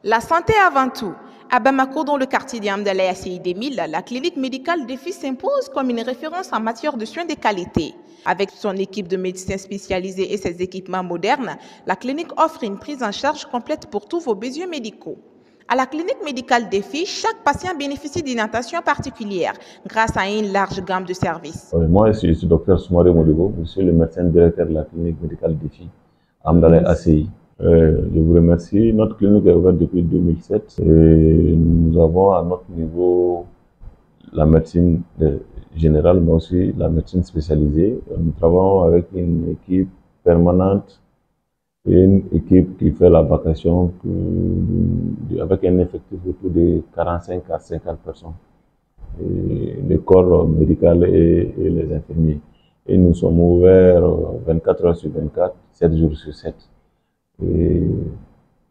La santé avant tout. À Bamako, dans le quartier d'Amdalaï à CI2000, la clinique médicale DEFI s'impose comme une référence en matière de soins de qualité. Avec son équipe de médecins spécialisés et ses équipements modernes, la clinique offre une prise en charge complète pour tous vos besoins médicaux. À la clinique médicale DEFI, chaque patient bénéficie d'une attention particulière grâce à une large gamme de services. Moi, je suis Dr Soumaré Modibo, je suis le médecin directeur de la clinique médicale DEFI, Amdalaï ACI. Je vous remercie. Notre clinique est ouverte depuis 2007 et nous avons à notre niveau la médecine générale, mais aussi la médecine spécialisée. Nous travaillons avec une équipe permanente et une équipe qui fait la vacation avec un effectif autour de 45 à 50 personnes. Le corps médical et les infirmiers. Et nous sommes ouverts 24 heures sur 24, 7 jours sur 7. Et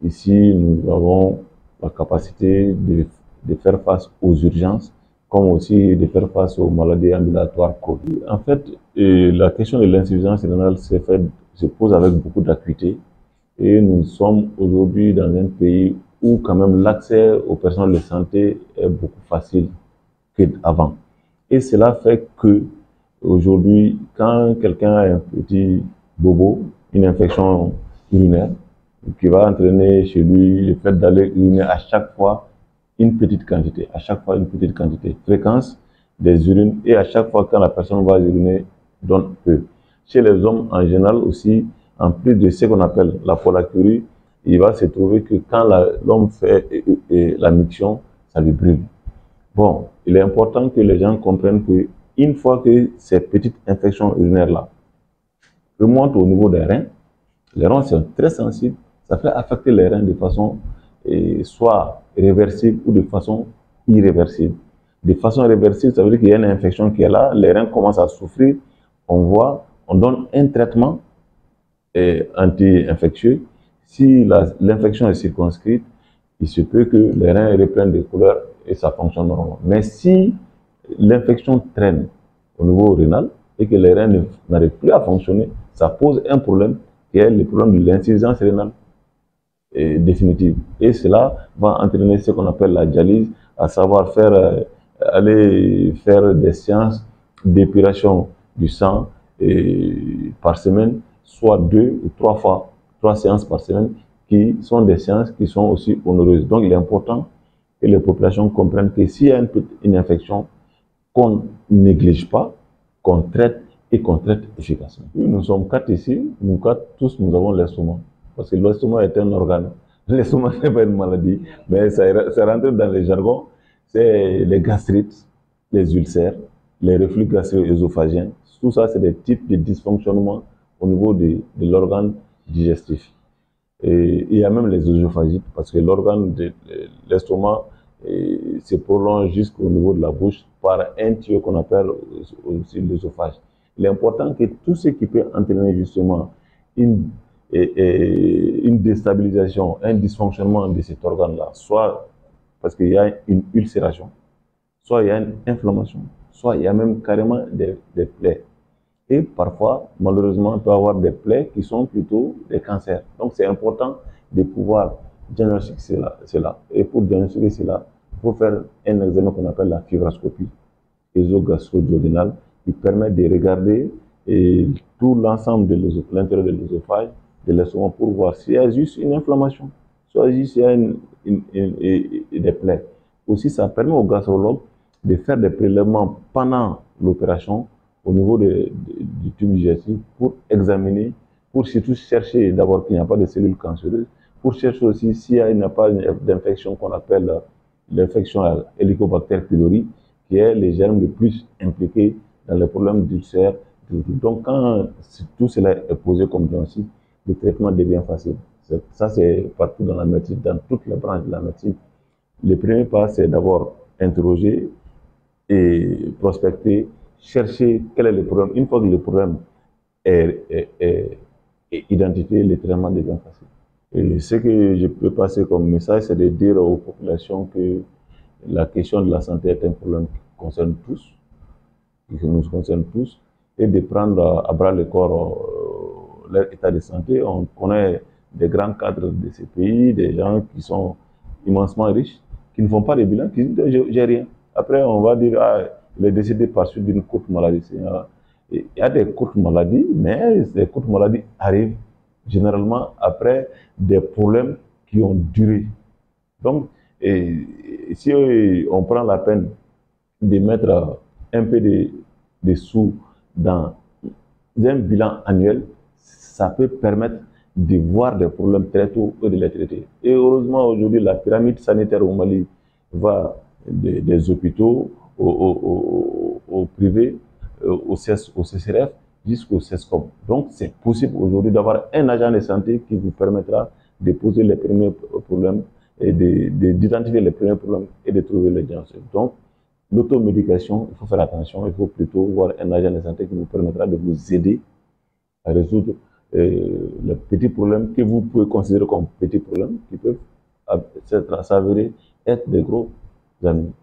ici, nous avons la capacité de faire face aux urgences, comme aussi de faire face aux maladies ambulatoires COVID. En fait, la question de l'insuffisance rénale se pose avec beaucoup d'acuité. Et nous sommes aujourd'hui dans un pays où quand même l'accès aux personnels de santé est beaucoup facile qu'avant. Et cela fait que aujourd'hui, quand quelqu'un a un petit bobo, une infection urinaire, qui va entraîner chez lui le fait d'aller uriner à chaque fois une petite quantité, fréquence des urines, et à chaque fois quand la personne va uriner, donne peu. Chez les hommes en général aussi, en plus de ce qu'on appelle la polacurie, il va se trouver que quand l'homme fait la miction, ça lui brûle. Bon, il est important que les gens comprennent qu'une fois que ces petites infections urinaires-là remontent au niveau des reins, les reins sont très sensibles, ça fait affecter les reins de façon soit réversible ou de façon irréversible. De façon réversible, ça veut dire qu'il y a une infection qui est là, les reins commencent à souffrir, on donne un traitement anti-infectieux. Si l'infection est circonscrite, il se peut que les reins reprennent des couleurs et ça fonctionne normalement. Mais si l'infection traîne au niveau rénal et que les reins n'arrivent plus à fonctionner, ça pose un problème qui est le problème de l'insuffisance rénale définitive. Et cela va entraîner ce qu'on appelle la dialyse, à savoir aller faire des séances d'épuration du sang par semaine, soit 2 ou 3 séances par semaine, qui sont des séances qui sont aussi onéreuses. Donc il est important que les populations comprennent que s'il y a une infection, qu'on ne néglige pas, qu'on traite et qu'on traite efficacement. Nous sommes 4 ici, nous 4, tous nous avons l'estomac. Parce que l'estomac est un organe. L'estomac n'est pas une maladie, mais ça rentre dans les jargons. C'est les gastrites, les ulcères, les reflux gastro-œsophagiens. Tout ça, c'est des types de dysfonctionnements au niveau de l'organe digestif. Et il y a même les œsophagites, parce que l'organe de l'estomac se prolonge jusqu'au niveau de la bouche par un tuyau qu'on appelle aussi l'œsophage. Il est important que tout ce qui peut entraîner justement une déstabilisation, un dysfonctionnement de cet organe-là, soit parce qu'il y a une ulcération, soit il y a une inflammation, soit il y a même carrément des plaies. Et parfois, malheureusement, on peut avoir des plaies qui sont plutôt des cancers. Donc c'est important de pouvoir diagnostiquer cela. Et pour diagnostiquer cela, il faut faire un examen qu'on appelle la fibroscopie ésogastro-duodénale, qui permet de regarder tout l'ensemble de l'intérieur de l'œsophage, de l'estomac, pour voir s'il y a juste une inflammation, soit juste s'il y a des plaies. Aussi, ça permet au gastrologue de faire des prélèvements pendant l'opération au niveau du tube digestif pour examiner, pour surtout chercher d'abord qu'il n'y a pas de cellules cancéreuses, pour chercher aussi s'il n'y a pas d'infection qu'on appelle l'infection à Helicobacter pylori, qui est le germe le plus impliqué dans les problèmes d'ulcère. Donc quand tout cela est posé comme diagnostic, le traitement devient facile. Ça, c'est partout dans la médecine, dans toutes les branches de la médecine. Le premier pas, c'est d'abord interroger et prospecter, chercher quel est le problème. Une fois que le problème est identifié, le traitement devient facile. Et ce que je peux passer comme message, c'est de dire aux populations que la question de la santé est un problème qui concerne tous, qui nous concerne tous, et de prendre à bras le corps leur état de santé. On connaît des grands cadres de ces pays, des gens qui sont immensement riches, qui ne font pas de bilan, qui disent j'ai rien. Après, on va dire, ah, il est décédé par suite d'une courte maladie. Il y a des courtes maladies, mais ces courtes maladies arrivent généralement après des problèmes qui ont duré. Donc, si on prend la peine de mettre un peu de sous dans un bilan annuel, ça peut permettre de voir des problèmes très tôt et de les traiter. Et heureusement, aujourd'hui, la pyramide sanitaire au Mali va des hôpitaux au privé, au CCRF, jusqu'au CESCOM. Donc, c'est possible aujourd'hui d'avoir un agent de santé qui vous permettra de poser les premiers problèmes et d'identifier les premiers problèmes et de trouver les diagnostics. Donc, l'automédication, il faut faire attention, il faut plutôt voir un agent de santé qui vous permettra de vous aider à résoudre les petits problèmes que vous pouvez considérer comme petits problèmes qui peuvent s'avérer être des gros ennemis.